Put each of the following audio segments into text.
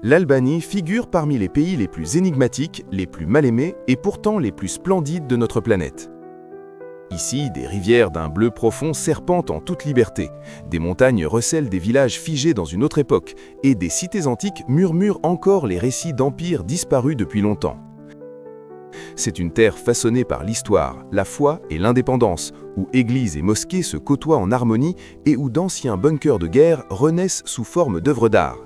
L'Albanie figure parmi les pays les plus énigmatiques, les plus mal aimés et pourtant les plus splendides de notre planète. Ici, des rivières d'un bleu profond serpentent en toute liberté, des montagnes recèlent des villages figés dans une autre époque, et des cités antiques murmurent encore les récits d'empires disparus depuis longtemps. C'est une terre façonnée par l'histoire, la foi et l'indépendance, où églises et mosquées se côtoient en harmonie et où d'anciens bunkers de guerre renaissent sous forme d'œuvres d'art.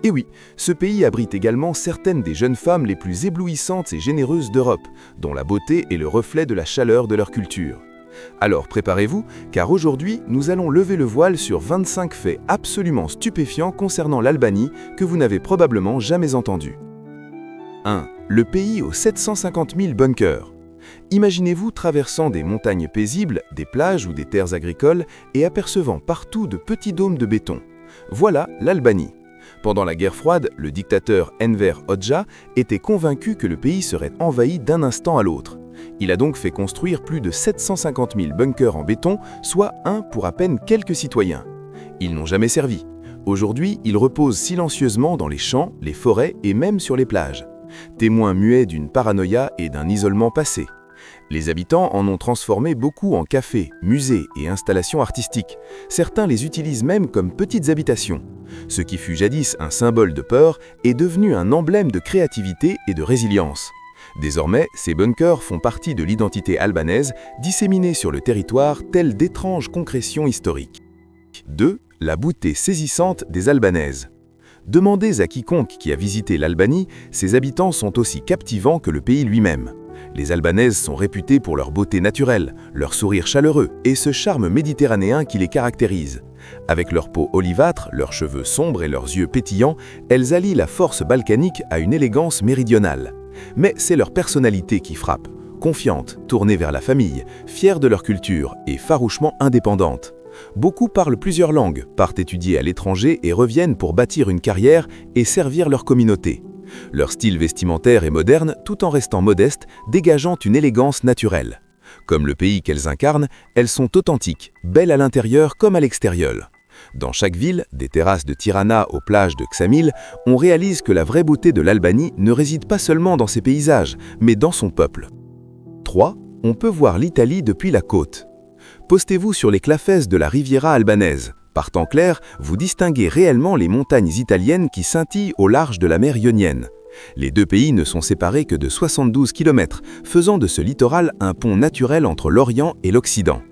Et oui, ce pays abrite également certaines des jeunes femmes les plus éblouissantes et généreuses d'Europe, dont la beauté est le reflet de la chaleur de leur culture. Alors préparez-vous, car aujourd'hui, nous allons lever le voile sur 25 faits absolument stupéfiants concernant l'Albanie que vous n'avez probablement jamais entendus. 1. Le pays aux 750 000 bunkers. Imaginez-vous traversant des montagnes paisibles, des plages ou des terres agricoles et apercevant partout de petits dômes de béton. Voilà l'Albanie. Pendant la guerre froide, le dictateur Enver Hoxha était convaincu que le pays serait envahi d'un instant à l'autre. Il a donc fait construire plus de 750 000 bunkers en béton, soit un pour à peine quelques citoyens. Ils n'ont jamais servi. Aujourd'hui, ils reposent silencieusement dans les champs, les forêts et même sur les plages. Témoins muets d'une paranoïa et d'un isolement passé. Les habitants en ont transformé beaucoup en cafés, musées et installations artistiques. Certains les utilisent même comme petites habitations. Ce qui fut jadis un symbole de peur est devenu un emblème de créativité et de résilience. Désormais, ces bunkers font partie de l'identité albanaise, disséminée sur le territoire telle d'étranges concrétions historiques. 2. La beauté saisissante des Albanaises. Demandez à quiconque qui a visité l'Albanie, ses habitants sont aussi captivants que le pays lui-même. Les Albanaises sont réputées pour leur beauté naturelle, leur sourire chaleureux et ce charme méditerranéen qui les caractérise. Avec leur peau olivâtre, leurs cheveux sombres et leurs yeux pétillants, elles allient la force balkanique à une élégance méridionale. Mais c'est leur personnalité qui frappe, confiante, tournée vers la famille, fière de leur culture et farouchement indépendante. Beaucoup parlent plusieurs langues, partent étudier à l'étranger et reviennent pour bâtir une carrière et servir leur communauté. Leur style vestimentaire est moderne tout en restant modeste, dégageant une élégance naturelle. Comme le pays qu'elles incarnent, elles sont authentiques, belles à l'intérieur comme à l'extérieur. Dans chaque ville, des terrasses de Tirana aux plages de Ksamil, on réalise que la vraie beauté de l'Albanie ne réside pas seulement dans ses paysages, mais dans son peuple. 3. On peut voir l'Italie depuis la côte. Postez-vous sur les clafès de la Riviera albanaise. Par temps clair, vous distinguez réellement les montagnes italiennes qui scintillent au large de la mer Ionienne. Les deux pays ne sont séparés que de 72 km, faisant de ce littoral un pont naturel entre l'Orient et l'Occident.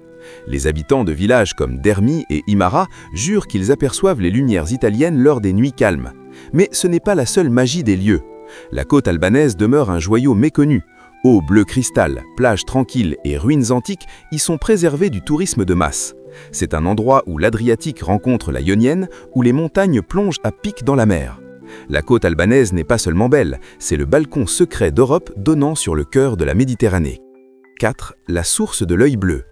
Les habitants de villages comme Dermi et Imara jurent qu'ils aperçoivent les lumières italiennes lors des nuits calmes. Mais ce n'est pas la seule magie des lieux. La côte albanaise demeure un joyau méconnu. Eau bleu cristal, plages tranquilles et ruines antiques y sont préservées du tourisme de masse. C'est un endroit où l'Adriatique rencontre la Ionienne, où les montagnes plongent à pic dans la mer. La côte albanaise n'est pas seulement belle, c'est le balcon secret d'Europe donnant sur le cœur de la Méditerranée. 4. La source de l'œil bleu.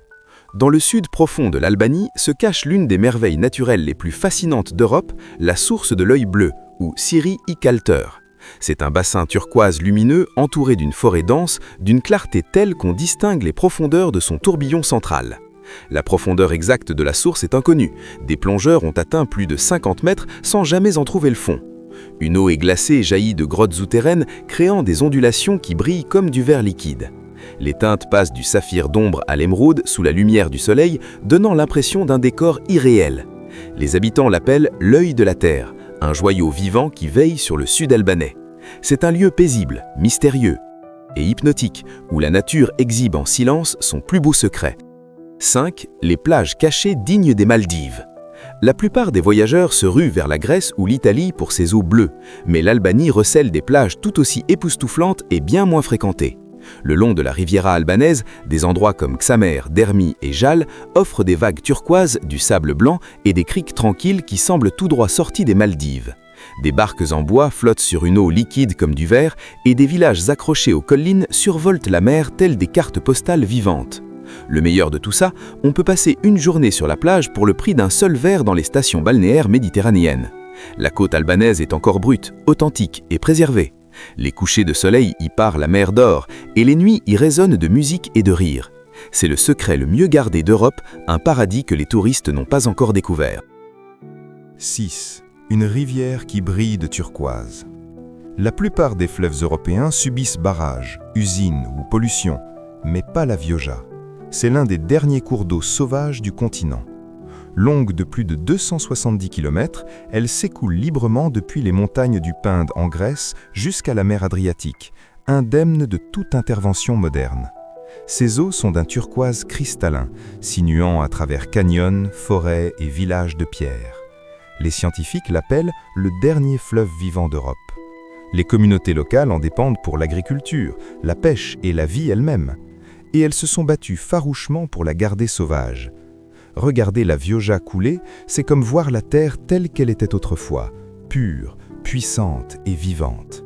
Dans le sud profond de l'Albanie se cache l'une des merveilles naturelles les plus fascinantes d'Europe, la source de l'œil bleu, ou Siri Ikalter. C'est un bassin turquoise lumineux entouré d'une forêt dense, d'une clarté telle qu'on distingue les profondeurs de son tourbillon central. La profondeur exacte de la source est inconnue. Des plongeurs ont atteint plus de 50 mètres sans jamais en trouver le fond. Une eau glacée jaillit de grottes souterraines, créant des ondulations qui brillent comme du verre liquide. Les teintes passent du saphir d'ombre à l'émeraude sous la lumière du soleil, donnant l'impression d'un décor irréel. Les habitants l'appellent l'œil de la terre, un joyau vivant qui veille sur le sud albanais. C'est un lieu paisible, mystérieux et hypnotique, où la nature exhibe en silence son plus beau secret. 5. Les plages cachées dignes des Maldives. La plupart des voyageurs se ruent vers la Grèce ou l'Italie pour ses eaux bleues, mais l'Albanie recèle des plages tout aussi époustouflantes et bien moins fréquentées. Le long de la Riviera albanaise, des endroits comme Ksamer, Dermi et Jal offrent des vagues turquoises, du sable blanc et des criques tranquilles qui semblent tout droit sortis des Maldives. Des barques en bois flottent sur une eau liquide comme du verre et des villages accrochés aux collines survoltent la mer telles des cartes postales vivantes. Le meilleur de tout ça, on peut passer une journée sur la plage pour le prix d'un seul verre dans les stations balnéaires méditerranéennes. La côte albanaise est encore brute, authentique et préservée. Les couchers de soleil y parent la mer d'or et les nuits y résonnent de musique et de rire. C'est le secret le mieux gardé d'Europe, un paradis que les touristes n'ont pas encore découvert. 6. une rivière qui brille de turquoise. La plupart des fleuves européens subissent barrages, usines ou pollution, mais pas la Vioja. C'est l'un des derniers cours d'eau sauvages du continent. Longue de plus de 270 km, elle s'écoule librement depuis les montagnes du Pinde en Grèce jusqu'à la mer Adriatique, indemne de toute intervention moderne. Ses eaux sont d'un turquoise cristallin, sinuant à travers canyons, forêts et villages de pierre. Les scientifiques l'appellent le dernier fleuve vivant d'Europe. Les communautés locales en dépendent pour l'agriculture, la pêche et la vie elle-même. Et elles se sont battues farouchement pour la garder sauvage. Regarder la Vioja couler, c'est comme voir la terre telle qu'elle était autrefois, pure, puissante et vivante.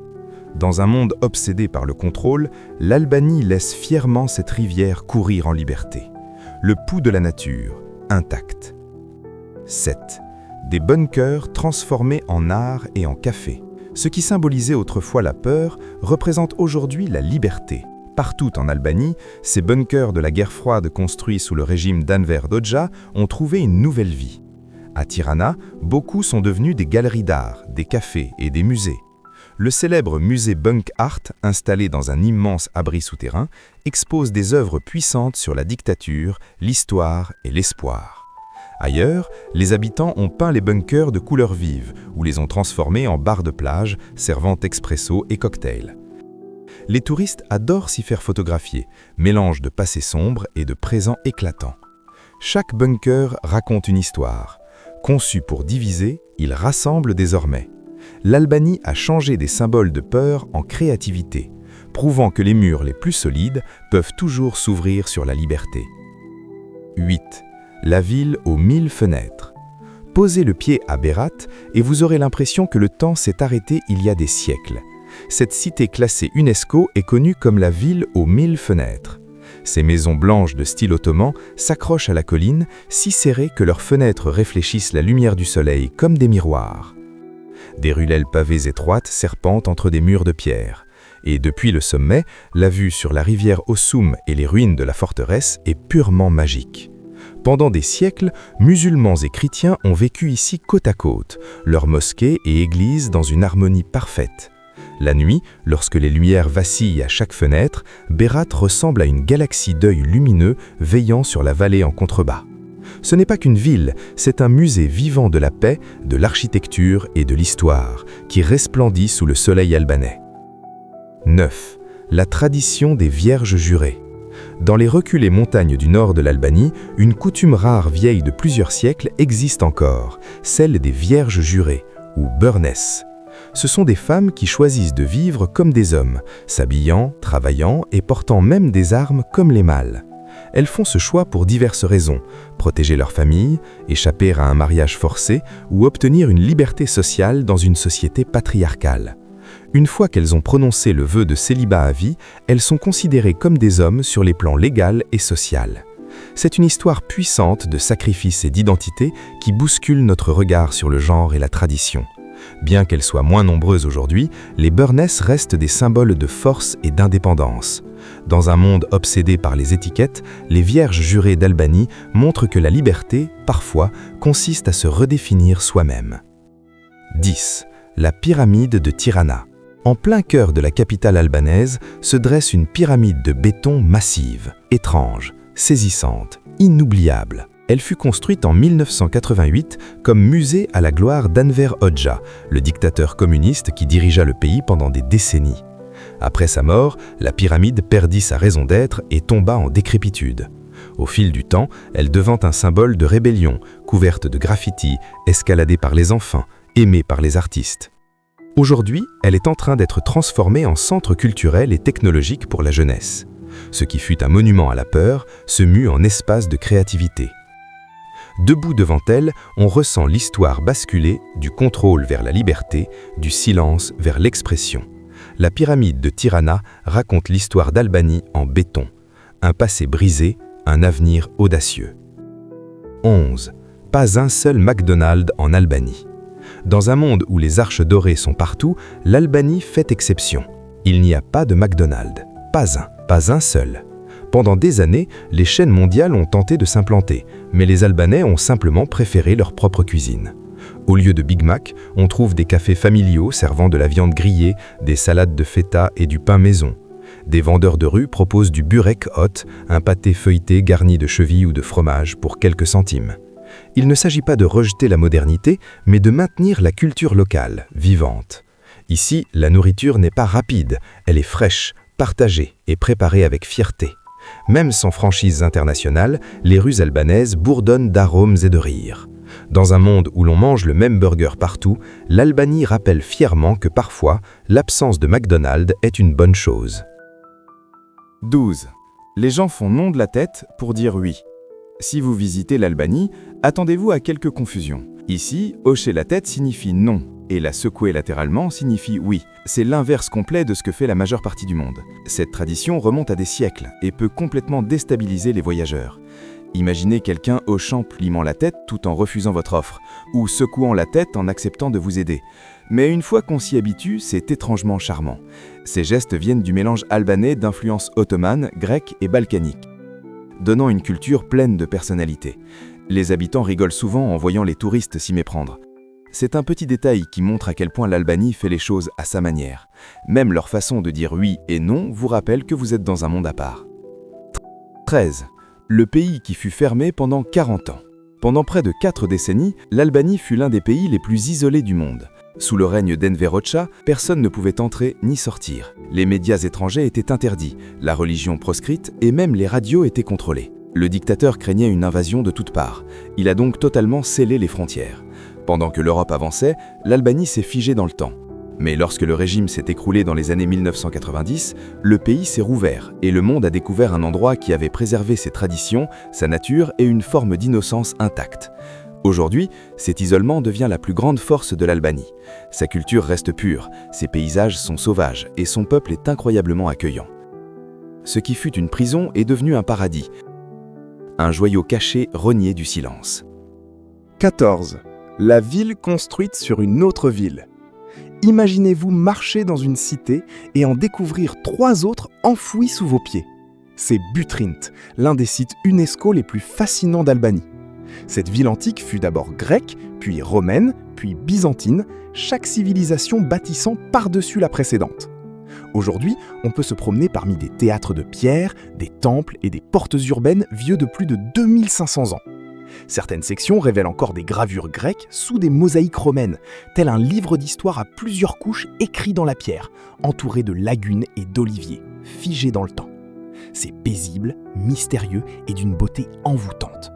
Dans un monde obsédé par le contrôle, l'Albanie laisse fièrement cette rivière courir en liberté. Le pouls de la nature, intact. 7. Des bunkers transformés en art et en café. Ce qui symbolisait autrefois la peur représente aujourd'hui la liberté. Partout en Albanie, ces bunkers de la guerre froide construits sous le régime d'Enver Hoxha ont trouvé une nouvelle vie. À Tirana, beaucoup sont devenus des galeries d'art, des cafés et des musées. Le célèbre musée Bunk Art, installé dans un immense abri souterrain, expose des œuvres puissantes sur la dictature, l'histoire et l'espoir. Ailleurs, les habitants ont peint les bunkers de couleurs vives ou les ont transformés en bars de plage servant expresso et cocktails. Les touristes adorent s'y faire photographier, mélange de passé sombre et de présent éclatant. Chaque bunker raconte une histoire. Conçu pour diviser, il rassemble désormais. L'Albanie a changé des symboles de peur en créativité, prouvant que les murs les plus solides peuvent toujours s'ouvrir sur la liberté. 8. La ville aux 1000 fenêtres. Posez le pied à Berat et vous aurez l'impression que le temps s'est arrêté il y a des siècles. Cette cité classée UNESCO est connue comme la ville aux 1000 fenêtres. Ces maisons blanches de style ottoman s'accrochent à la colline, si serrées que leurs fenêtres réfléchissent la lumière du soleil comme des miroirs. Des ruelles pavées étroites serpentent entre des murs de pierre. Et depuis le sommet, la vue sur la rivière Osum et les ruines de la forteresse est purement magique. Pendant des siècles, musulmans et chrétiens ont vécu ici côte à côte, leurs mosquées et églises dans une harmonie parfaite. La nuit, lorsque les lumières vacillent à chaque fenêtre, Berat ressemble à une galaxie d'œils lumineux veillant sur la vallée en contrebas. Ce n'est pas qu'une ville, c'est un musée vivant de la paix, de l'architecture et de l'histoire, qui resplendit sous le soleil albanais. 9. La tradition des vierges jurées. Dans les reculées montagnes du nord de l'Albanie, une coutume rare vieille de plusieurs siècles existe encore, celle des vierges jurées, ou burnes. Ce sont des femmes qui choisissent de vivre comme des hommes, s'habillant, travaillant et portant même des armes comme les mâles. Elles font ce choix pour diverses raisons, protéger leur famille, échapper à un mariage forcé ou obtenir une liberté sociale dans une société patriarcale. Une fois qu'elles ont prononcé le vœu de célibat à vie, elles sont considérées comme des hommes sur les plans légal et social. C'est une histoire puissante de sacrifice et d'identité qui bouscule notre regard sur le genre et la tradition. Bien qu'elles soient moins nombreuses aujourd'hui, les burnes restent des symboles de force et d'indépendance. Dans un monde obsédé par les étiquettes, les vierges jurées d'Albanie montrent que la liberté, parfois, consiste à se redéfinir soi-même. 10. La pyramide de Tirana. En plein cœur de la capitale albanaise se dresse une pyramide de béton massive, étrange, saisissante, inoubliable. Elle fut construite en 1988 comme musée à la gloire d'Enver Hoxha, le dictateur communiste qui dirigea le pays pendant des décennies. Après sa mort, la pyramide perdit sa raison d'être et tomba en décrépitude. Au fil du temps, elle devint un symbole de rébellion, couverte de graffitis, escaladée par les enfants, aimée par les artistes. Aujourd'hui, elle est en train d'être transformée en centre culturel et technologique pour la jeunesse. Ce qui fut un monument à la peur se mue en espace de créativité. Debout devant elle, on ressent l'histoire basculer du contrôle vers la liberté, du silence vers l'expression. La pyramide de Tirana raconte l'histoire d'Albanie en béton. Un passé brisé, un avenir audacieux. 11. Pas un seul McDonald's en Albanie. Dans un monde où les arches dorées sont partout, l'Albanie fait exception. Il n'y a pas de McDonald's. Pas un seul. Pendant des années, les chaînes mondiales ont tenté de s'implanter, mais les Albanais ont simplement préféré leur propre cuisine. Au lieu de Big Mac, on trouve des cafés familiaux servant de la viande grillée, des salades de feta et du pain maison. Des vendeurs de rue proposent du burek hot, un pâté feuilleté garni de chevilles ou de fromage pour quelques centimes. Il ne s'agit pas de rejeter la modernité, mais de maintenir la culture locale, vivante. Ici, la nourriture n'est pas rapide, elle est fraîche, partagée et préparée avec fierté. Même sans franchise internationale, les rues albanaises bourdonnent d'arômes et de rires. Dans un monde où l'on mange le même burger partout, l'Albanie rappelle fièrement que parfois, l'absence de McDonald's est une bonne chose. 12. Les gens font non de la tête pour dire oui. Si vous visitez l'Albanie, attendez-vous à quelques confusions. Ici, hocher la tête signifie non, et la secouer latéralement signifie oui. C'est l'inverse complet de ce que fait la majeure partie du monde. Cette tradition remonte à des siècles et peut complètement déstabiliser les voyageurs. Imaginez quelqu'un hochant plimement la tête tout en refusant votre offre, ou secouant la tête en acceptant de vous aider. Mais une fois qu'on s'y habitue, c'est étrangement charmant. Ces gestes viennent du mélange albanais d'influences ottomanes, grecques et balkaniques, donnant une culture pleine de personnalité. Les habitants rigolent souvent en voyant les touristes s'y méprendre. C'est un petit détail qui montre à quel point l'Albanie fait les choses à sa manière. Même leur façon de dire oui et non vous rappelle que vous êtes dans un monde à part. 13. Le pays qui fut fermé pendant 40 ans. Pendant près de 4 décennies, l'Albanie fut l'un des pays les plus isolés du monde. Sous le règne d'Enver Hoxha, personne ne pouvait entrer ni sortir. Les médias étrangers étaient interdits, la religion proscrite et même les radios étaient contrôlées. Le dictateur craignait une invasion de toutes parts. Il a donc totalement scellé les frontières. Pendant que l'Europe avançait, l'Albanie s'est figée dans le temps. Mais lorsque le régime s'est écroulé dans les années 1990, le pays s'est rouvert et le monde a découvert un endroit qui avait préservé ses traditions, sa nature et une forme d'innocence intacte. Aujourd'hui, cet isolement devient la plus grande force de l'Albanie. Sa culture reste pure, ses paysages sont sauvages et son peuple est incroyablement accueillant. Ce qui fut une prison est devenu un paradis, un joyau caché renié du silence. 14. La ville construite sur une autre ville. Imaginez-vous marcher dans une cité et en découvrir 3 autres enfouis sous vos pieds. C'est Butrint, l'un des sites UNESCO les plus fascinants d'Albanie. Cette ville antique fut d'abord grecque, puis romaine, puis byzantine, chaque civilisation bâtissant par-dessus la précédente. Aujourd'hui, on peut se promener parmi des théâtres de pierre, des temples et des portes urbaines vieux de plus de 2500 ans. Certaines sections révèlent encore des gravures grecques sous des mosaïques romaines, tel un livre d'histoire à plusieurs couches écrit dans la pierre, entouré de lagunes et d'oliviers, figés dans le temps. C'est paisible, mystérieux et d'une beauté envoûtante.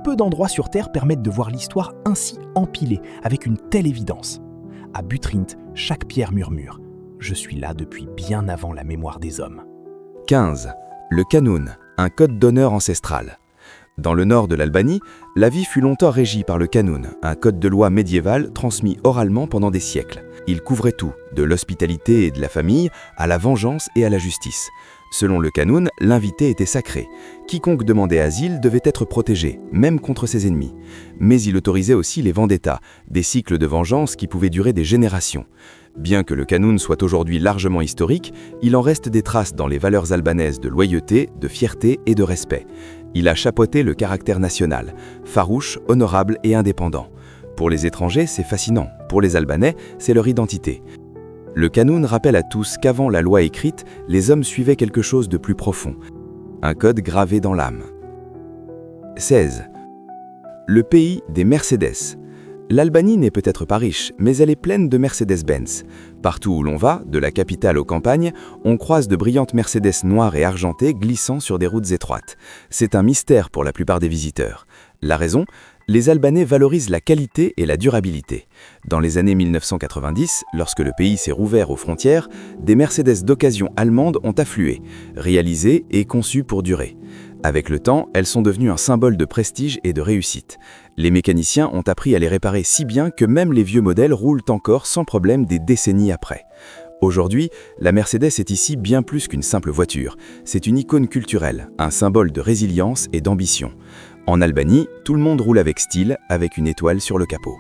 Peu d'endroits sur Terre permettent de voir l'histoire ainsi empilée, avec une telle évidence. À Butrint, chaque pierre murmure « Je suis là depuis bien avant la mémoire des hommes ». 15. Le Kanoun, un code d'honneur ancestral. Dans le nord de l'Albanie, la vie fut longtemps régie par le Kanoun, un code de loi médiéval transmis oralement pendant des siècles. Il couvrait tout, de l'hospitalité et de la famille, à la vengeance et à la justice. Selon le Kanoun, l'invité était sacré. Quiconque demandait asile devait être protégé, même contre ses ennemis. Mais il autorisait aussi les vendettas, des cycles de vengeance qui pouvaient durer des générations. Bien que le Kanoun soit aujourd'hui largement historique, il en reste des traces dans les valeurs albanaises de loyauté, de fierté et de respect. Il a chapeauté le caractère national, farouche, honorable et indépendant. Pour les étrangers, c'est fascinant. Pour les Albanais, c'est leur identité. Le Kanoun rappelle à tous qu'avant la loi écrite, les hommes suivaient quelque chose de plus profond. Un code gravé dans l'âme. 16. Le pays des Mercedes. L'Albanie n'est peut-être pas riche, mais elle est pleine de Mercedes-Benz. Partout où l'on va, de la capitale aux campagnes, on croise de brillantes Mercedes noires et argentées glissant sur des routes étroites. C'est un mystère pour la plupart des visiteurs. La raison ? Les Albanais valorisent la qualité et la durabilité. Dans les années 1990, lorsque le pays s'est rouvert aux frontières, des Mercedes d'occasion allemandes ont afflué, réalisées et conçues pour durer. Avec le temps, elles sont devenues un symbole de prestige et de réussite. Les mécaniciens ont appris à les réparer si bien que même les vieux modèles roulent encore sans problème des décennies après. Aujourd'hui, la Mercedes est ici bien plus qu'une simple voiture. C'est une icône culturelle, un symbole de résilience et d'ambition. En Albanie, tout le monde roule avec style, avec une étoile sur le capot.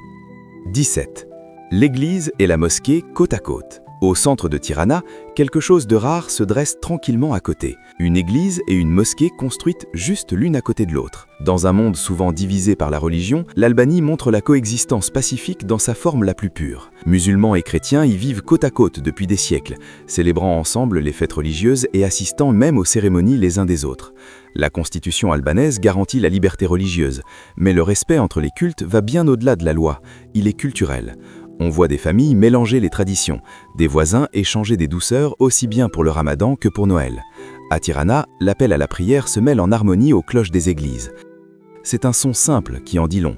17. L'église et la mosquée côte à côte. Au centre de Tirana, quelque chose de rare se dresse tranquillement à côté. Une église et une mosquée construites juste l'une à côté de l'autre. Dans un monde souvent divisé par la religion, l'Albanie montre la coexistence pacifique dans sa forme la plus pure. Musulmans et chrétiens y vivent côte à côte depuis des siècles, célébrant ensemble les fêtes religieuses et assistant même aux cérémonies les uns des autres. La constitution albanaise garantit la liberté religieuse, mais le respect entre les cultes va bien au-delà de la loi. Il est culturel. On voit des familles mélanger les traditions, des voisins échanger des douceurs aussi bien pour le Ramadan que pour Noël. À Tirana, l'appel à la prière se mêle en harmonie aux cloches des églises. C'est un son simple qui en dit long.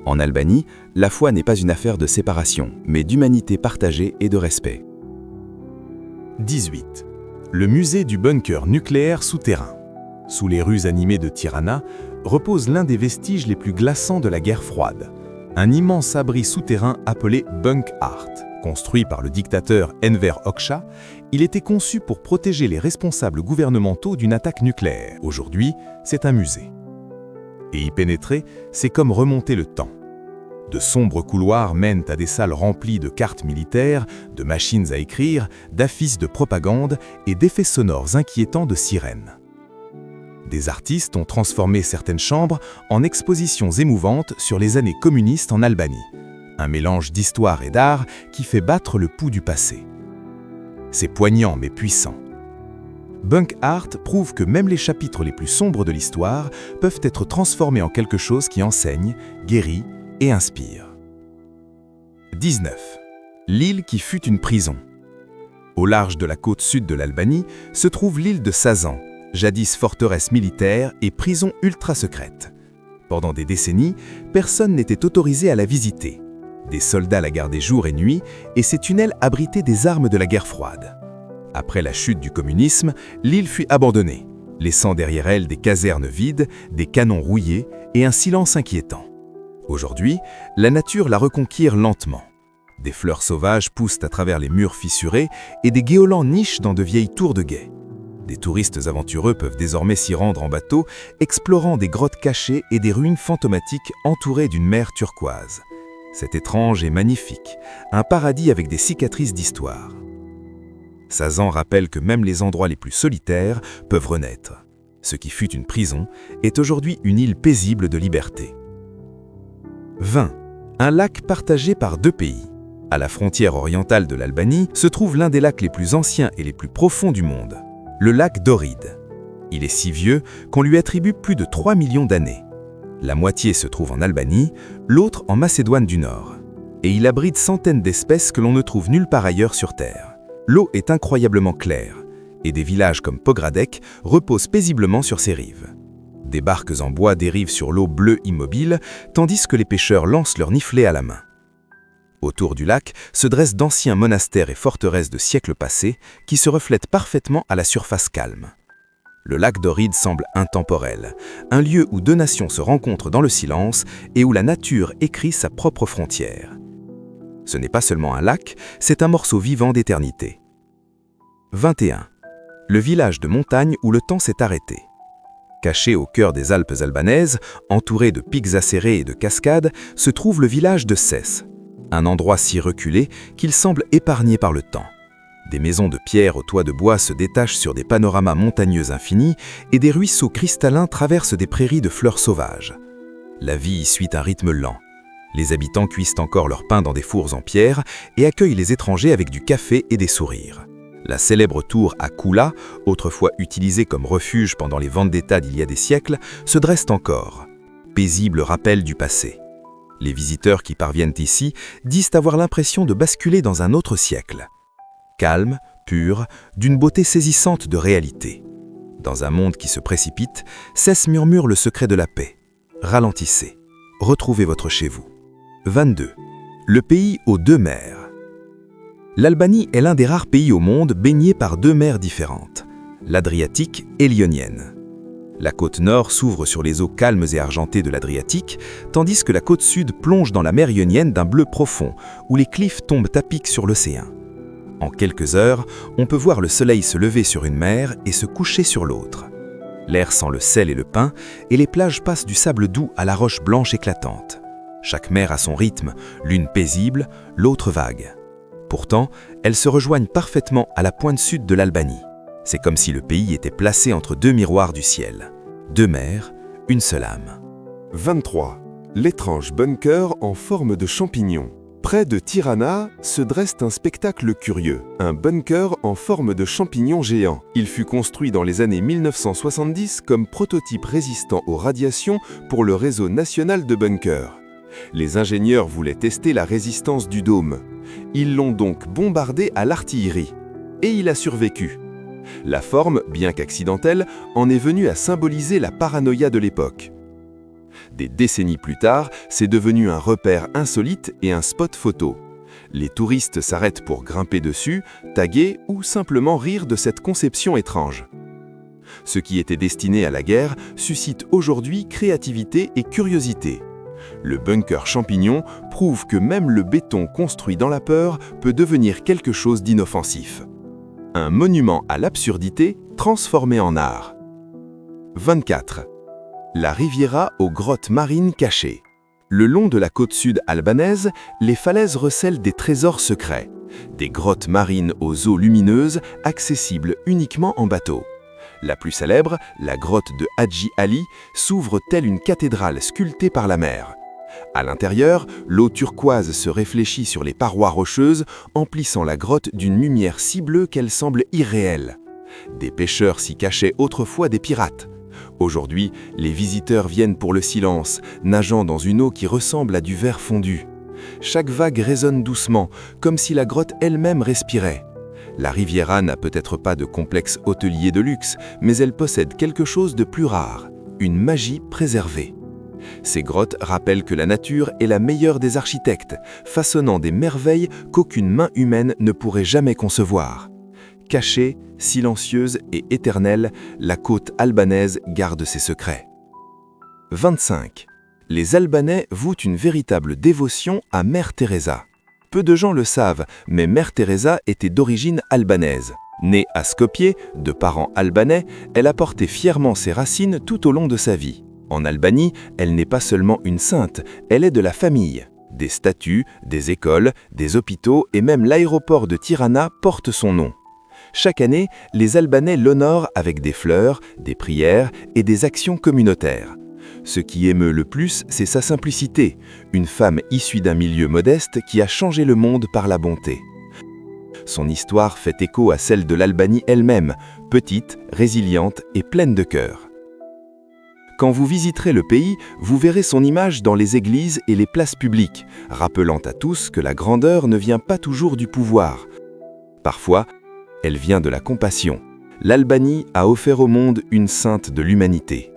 En Albanie, la foi n'est pas une affaire de séparation, mais d'humanité partagée et de respect. 18. Le musée du bunker nucléaire souterrain. Sous les rues animées de Tirana, repose l'un des vestiges les plus glaçants de la guerre froide. Un immense abri souterrain appelé Bunk Art. Construit par le dictateur Enver Hoxha, il était conçu pour protéger les responsables gouvernementaux d'une attaque nucléaire. Aujourd'hui, c'est un musée. Et y pénétrer, c'est comme remonter le temps. De sombres couloirs mènent à des salles remplies de cartes militaires, de machines à écrire, d'affiches de propagande et d'effets sonores inquiétants de sirènes. Des artistes ont transformé certaines chambres en expositions émouvantes sur les années communistes en Albanie. Un mélange d'histoire et d'art qui fait battre le pouls du passé. C'est poignant mais puissant. Bunk Art prouve que même les chapitres les plus sombres de l'histoire peuvent être transformés en quelque chose qui enseigne, guérit et inspire. 19. L'île qui fut une prison. Au large de la côte sud de l'Albanie se trouve l'île de Sazan, jadis forteresse militaire et prison ultra secrète. Pendant des décennies, personne n'était autorisé à la visiter. Des soldats la gardaient jour et nuit et ces tunnels abritaient des armes de la guerre froide. Après la chute du communisme, l'île fut abandonnée, laissant derrière elle des casernes vides, des canons rouillés et un silence inquiétant. Aujourd'hui, la nature la reconquiert lentement. Des fleurs sauvages poussent à travers les murs fissurés et des guéolans nichent dans de vieilles tours de guet. Des touristes aventureux peuvent désormais s'y rendre en bateau, explorant des grottes cachées et des ruines fantomatiques entourées d'une mer turquoise. C'est étrange et magnifique, un paradis avec des cicatrices d'histoire. Sazan rappelle que même les endroits les plus solitaires peuvent renaître. Ce qui fut une prison est aujourd'hui une île paisible de liberté. 20. Un lac partagé par deux pays. À la frontière orientale de l'Albanie se trouve l'un des lacs les plus anciens et les plus profonds du monde. Le lac d'Ohrid. Il est si vieux qu'on lui attribue plus de 3 millions d'années. La moitié se trouve en Albanie, l'autre en Macédoine du Nord. Et il abrite centaines d'espèces que l'on ne trouve nulle part ailleurs sur Terre. L'eau est incroyablement claire, et des villages comme Pogradec reposent paisiblement sur ses rives. Des barques en bois dérivent sur l'eau bleue immobile, tandis que les pêcheurs lancent leurs niflets à la main. Autour du lac se dressent d'anciens monastères et forteresses de siècles passés qui se reflètent parfaitement à la surface calme. Le lac d'Ohrid semble intemporel, un lieu où deux nations se rencontrent dans le silence et où la nature écrit sa propre frontière. Ce n'est pas seulement un lac, c'est un morceau vivant d'éternité. 21. Le village de montagne où le temps s'est arrêté. Caché au cœur des Alpes albanaises, entouré de pics acérés et de cascades, se trouve le village de Sès. Un endroit si reculé qu'il semble épargné par le temps. Des maisons de pierre aux toits de bois se détachent sur des panoramas montagneux infinis et des ruisseaux cristallins traversent des prairies de fleurs sauvages. La vie y suit un rythme lent. Les habitants cuisent encore leur pain dans des fours en pierre et accueillent les étrangers avec du café et des sourires. La célèbre tour à Kula, autrefois utilisée comme refuge pendant les vendettas d'il y a des siècles, se dresse encore. Paisible rappel du passé. Les visiteurs qui parviennent ici disent avoir l'impression de basculer dans un autre siècle. Calme, pur, d'une beauté saisissante de réalité. Dans un monde qui se précipite, Sès murmure le secret de la paix. Ralentissez. Retrouvez votre chez vous. 22. Le pays aux deux mers. L'Albanie est l'un des rares pays au monde baignés par deux mers différentes, l'Adriatique et l'Ionienne. La côte nord s'ouvre sur les eaux calmes et argentées de l'Adriatique, tandis que la côte sud plonge dans la mer Ionienne d'un bleu profond, où les cliffs tombent à pic sur l'océan. En quelques heures, on peut voir le soleil se lever sur une mer et se coucher sur l'autre. L'air sent le sel et le pin, et les plages passent du sable doux à la roche blanche éclatante. Chaque mer a son rythme, l'une paisible, l'autre vague. Pourtant, elles se rejoignent parfaitement à la pointe sud de l'Albanie. C'est comme si le pays était placé entre deux miroirs du ciel. Deux mers, une seule âme. 23. L'étrange bunker en forme de champignon. Près de Tirana se dresse un spectacle curieux, un bunker en forme de champignon géant. Il fut construit dans les années 1970 comme prototype résistant aux radiations pour le réseau national de bunkers. Les ingénieurs voulaient tester la résistance du dôme. Ils l'ont donc bombardé à l'artillerie. Et il a survécu. La forme, bien qu'accidentelle, en est venue à symboliser la paranoïa de l'époque. Des décennies plus tard, c'est devenu un repère insolite et un spot photo. Les touristes s'arrêtent pour grimper dessus, taguer ou simplement rire de cette conception étrange. Ce qui était destiné à la guerre suscite aujourd'hui créativité et curiosité. Le bunker champignon prouve que même le béton construit dans la peur peut devenir quelque chose d'inoffensif. Un monument à l'absurdité transformé en art. 24. La Riviera aux grottes marines cachées. Le long de la côte sud albanaise, les falaises recèlent des trésors secrets. Des grottes marines aux eaux lumineuses, accessibles uniquement en bateau. La plus célèbre, la grotte de Hadji Ali, s'ouvre telle une cathédrale sculptée par la mer. À l'intérieur, l'eau turquoise se réfléchit sur les parois rocheuses, emplissant la grotte d'une lumière si bleue qu'elle semble irréelle. Des pêcheurs s'y cachaient autrefois des pirates. Aujourd'hui, les visiteurs viennent pour le silence, nageant dans une eau qui ressemble à du verre fondu. Chaque vague résonne doucement, comme si la grotte elle-même respirait. La Riviera n'a peut-être pas de complexe hôtelier de luxe, mais elle possède quelque chose de plus rare, une magie préservée. Ces grottes rappellent que la nature est la meilleure des architectes, façonnant des merveilles qu'aucune main humaine ne pourrait jamais concevoir. Cachée, silencieuse et éternelle, la côte albanaise garde ses secrets. 25. Les Albanais vouent une véritable dévotion à Mère Teresa. Peu de gens le savent, mais Mère Teresa était d'origine albanaise. Née à Skopje, de parents albanais, elle a porté fièrement ses racines tout au long de sa vie. En Albanie, elle n'est pas seulement une sainte, elle est de la famille. Des statues, des écoles, des hôpitaux et même l'aéroport de Tirana portent son nom. Chaque année, les Albanais l'honorent avec des fleurs, des prières et des actions communautaires. Ce qui émeut le plus, c'est sa simplicité, une femme issue d'un milieu modeste qui a changé le monde par la bonté. Son histoire fait écho à celle de l'Albanie elle-même, petite, résiliente et pleine de cœur. Quand vous visiterez le pays, vous verrez son image dans les églises et les places publiques, rappelant à tous que la grandeur ne vient pas toujours du pouvoir. Parfois, elle vient de la compassion. L'Albanie a offert au monde une sainte de l'humanité.